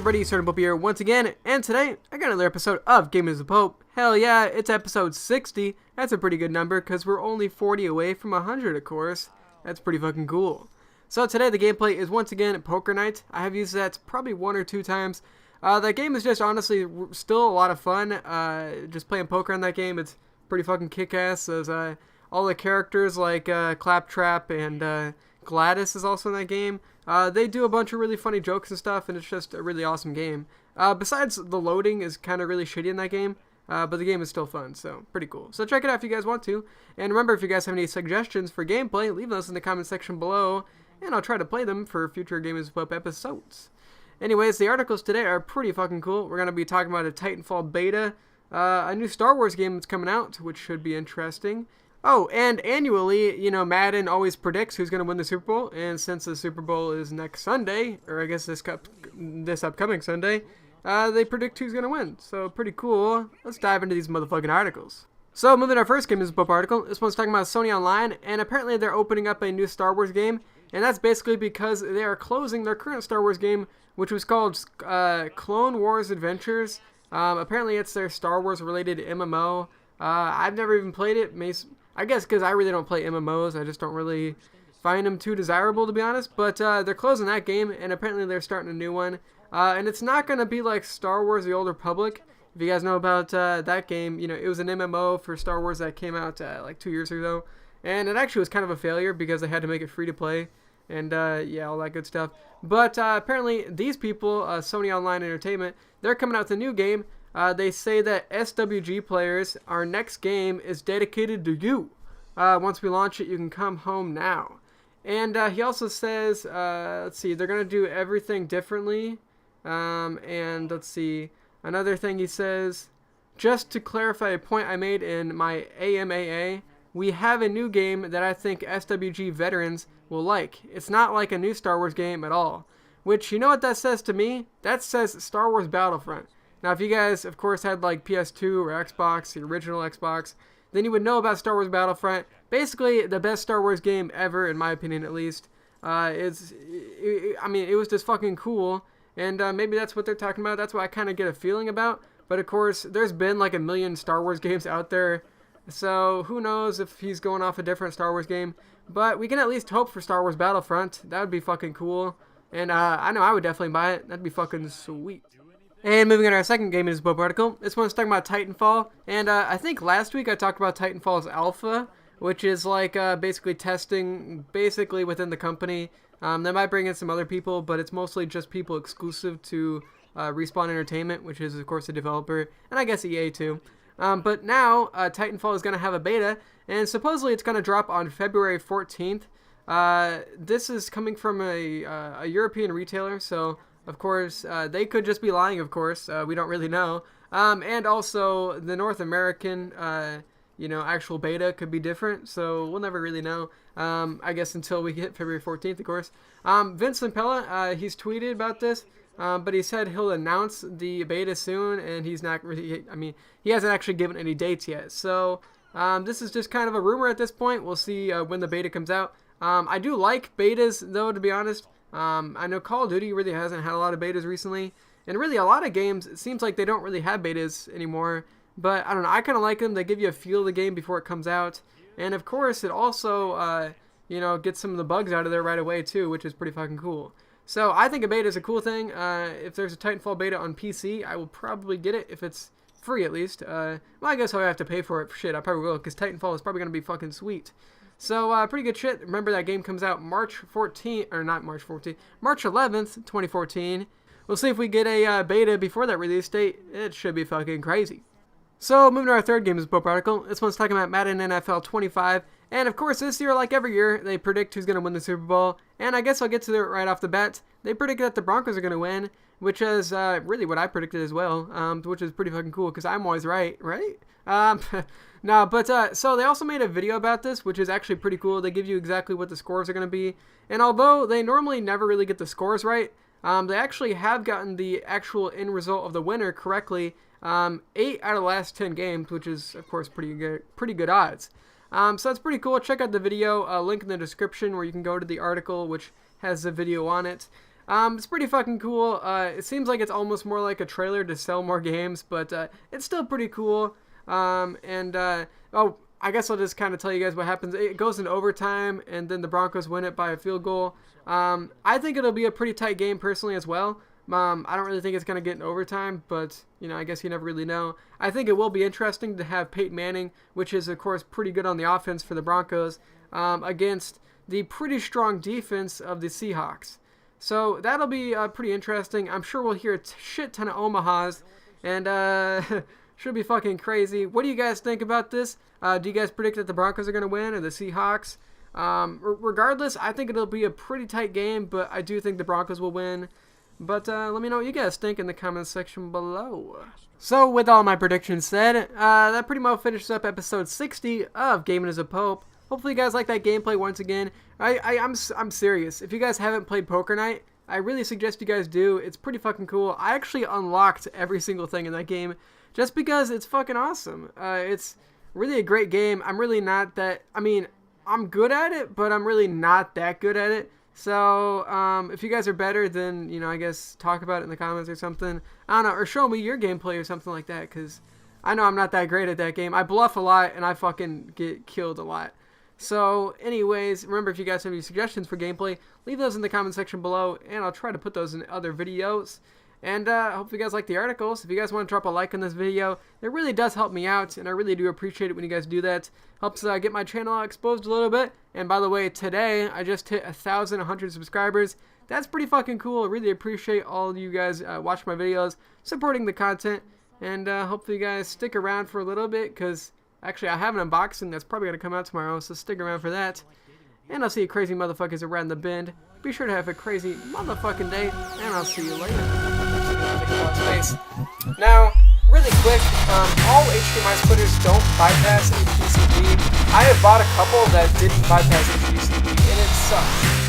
everybody, Starting Pope here once again, and today I got another episode of Game is the Pope. Hell yeah, it's episode 60. That's a pretty good number because we're only 40 away from 100, of course. That's pretty fucking cool. So today the gameplay is once again Poker Night. I have used that probably 1 or 2 times. That game is just honestly still a lot of fun. Just playing poker in that game, it's pretty fucking kick-ass. There's all the characters like Claptrap and Gladys is also in that game. They do a bunch of really funny jokes and stuff, and it's just a really awesome game. Besides, the loading is kind of really shitty in that game, but the game is still fun, so pretty cool. So check it out if you guys want to. And remember, if you guys have any suggestions for gameplay, leave those in the comment section below, and I'll try to play them for future Game is the Pope episodes. Anyways, the articles today are pretty fucking cool. We're going to be talking about a Titanfall Beta, a new Star Wars game that's coming out, which should be interesting. Oh, and annually, you know, Madden always predicts who's going to win the Super Bowl, and since the Super Bowl is next Sunday, or I guess this upcoming Sunday, they predict who's going to win. So, pretty cool. Let's dive into these motherfucking articles. So, moving to our first Game is the Pope article. This one's talking about Sony Online, and apparently they're opening up a new Star Wars game, and that's basically because they are closing their current Star Wars game, which was called Clone Wars Adventures. Apparently it's their Star Wars related MMO. I've never even played it. I guess because I really don't play MMOs. I just don't really find them too desirable, to be honest. But they're closing that game, and apparently they're starting a new one. And it's not going to be like Star Wars The Old Republic. If you guys know about that game, you know, it was an MMO for Star Wars that came out like 2 years ago. And it actually was kind of a failure because they had to make it free to play. And yeah, all that good stuff. But apparently these people, Sony Online Entertainment, they're coming out with a new game. They say that SWG players, our next game is dedicated to you. Once we launch it, you can come home now. And he also says, let's see, they're going to do everything differently. And let's see, another thing he says, just to clarify a point I made in my AMAA, we have a new game that I think SWG veterans will like. It's not like a new Star Wars game at all. Which, you know what that says to me? That says Star Wars Battlefront. Now, if you guys, of course, had like PS2 or Xbox, the original Xbox, then you would know about Star Wars Battlefront. Basically, the best Star Wars game ever, in my opinion, at least. I mean, it was just fucking cool, and maybe that's what they're talking about. That's what I kind of get a feeling about. But of course, there's been like a million Star Wars games out there, so who knows if he's going off a different Star Wars game. But we can at least hope for Star Wars Battlefront. That would be fucking cool, and I know I would definitely buy it. That'd be fucking sweet. And moving on to our second Game is the Pope article. This one's talking about Titanfall. And I think last week I talked about Titanfall's alpha, which is like basically testing basically within the company. They might bring in some other people, but it's mostly just people exclusive to Respawn Entertainment, which is of course the developer, and I guess EA too. But now Titanfall is going to have a beta, and supposedly it's going to drop on February 14th. This is coming from a European retailer, so of course, they could just be lying, of course. We don't really know. And also, the North American, you know, actual beta could be different, so we'll never really know. I guess until we get February 14th, of course. Vince Lampella, he's tweeted about this, but he said he'll announce the beta soon, and he's not really, I mean, he hasn't actually given any dates yet. So, this is just kind of a rumor at this point. We'll see when the beta comes out. I do like betas, though, to be honest. I know Call of Duty really hasn't had a lot of betas recently, and really a lot of games, it seems like they don't really have betas anymore, but I don't know, I kind of like them. They give you a feel of the game before it comes out, and of course it also, you know, gets some of the bugs out of there right away too, which is pretty fucking cool. So I think a beta is a cool thing. If there's a Titanfall beta on PC, I will probably get it if it's free at least. Well, I guess I'll have to pay for it. Shit, I probably will, because Titanfall is probably going to be fucking sweet. So, pretty good shit. Remember, that game comes out March 14th, or not March 14th, March 11th, 2014. We'll see if we get a beta before that release date. It should be fucking crazy. So, moving to our third Game is the Pope article. This one's talking about Madden NFL 25. And, of course, this year, like every year, they predict who's going to win the Super Bowl. And I guess I'll get to it right off the bat. They predict that the Broncos are going to win, which is really what I predicted as well, which is pretty fucking cool, because I'm always right? No, but so they also made a video about this, which is actually pretty cool. They give you exactly what the scores are going to be. And although they normally never really get the scores right, they actually have gotten the actual end result of the winner correctly 8 out of the last 10 games, which is, of course, pretty good odds. So that's pretty cool. Check out the video, link in the description where you can go to the article, which has the video on it. It's pretty fucking cool. It seems like it's almost more like a trailer to sell more games, but it's still pretty cool. Oh, I guess I'll just kind of tell you guys what happens. It goes into overtime, and then the Broncos win it by a field goal. I think it'll be a pretty tight game personally as well. I don't really think it's going to get in overtime, but, you know, I guess you never really know. I think it will be interesting to have Peyton Manning, which is, of course, pretty good on the offense for the Broncos, against the pretty strong defense of the Seahawks. So that'll be pretty interesting. I'm sure we'll hear a shit ton of Omahas, and should be fucking crazy. What do you guys think about this? Do you guys predict that the Broncos are going to win or the Seahawks? Regardless, I think it'll be a pretty tight game, but I do think the Broncos will win. But let me know what you guys think in the comments section below. So with all my predictions said, that pretty much finishes up episode 60 of Gaming as a Pope. Hopefully you guys like that gameplay once again. I'm serious. If you guys haven't played Poker Night, I really suggest you guys do. It's pretty fucking cool. I actually unlocked every single thing in that game just because it's fucking awesome. It's really a great game. I'm really not that... I mean, I'm good at it, but I'm really not that good at it. So, if you guys are better, then, you know, I guess talk about it in the comments or something. I don't know, or show me your gameplay or something like that, because I know I'm not that great at that game. I bluff a lot, and I fucking get killed a lot. So, anyways, remember, if you guys have any suggestions for gameplay, leave those in the comment section below, and I'll try to put those in other videos. And hope you guys like the articles. If you guys want to drop a like on this video, it really does help me out, and I really do appreciate it when you guys do that. Helps get my channel exposed a little bit. And by the way, today I just hit 1,100 subscribers. That's pretty fucking cool. I really appreciate all of you guys watching my videos, supporting the content, and hopefully you guys stick around for a little bit, because actually I have an unboxing that's probably going to come out tomorrow, so stick around for that. And I'll see you crazy motherfuckers around the bend. Be sure to have a crazy motherfucking day, and I'll see you later. Now, really quick, all HDMI splitters don't bypass HDCP. I have bought a couple that didn't bypass HDCP, and it sucks.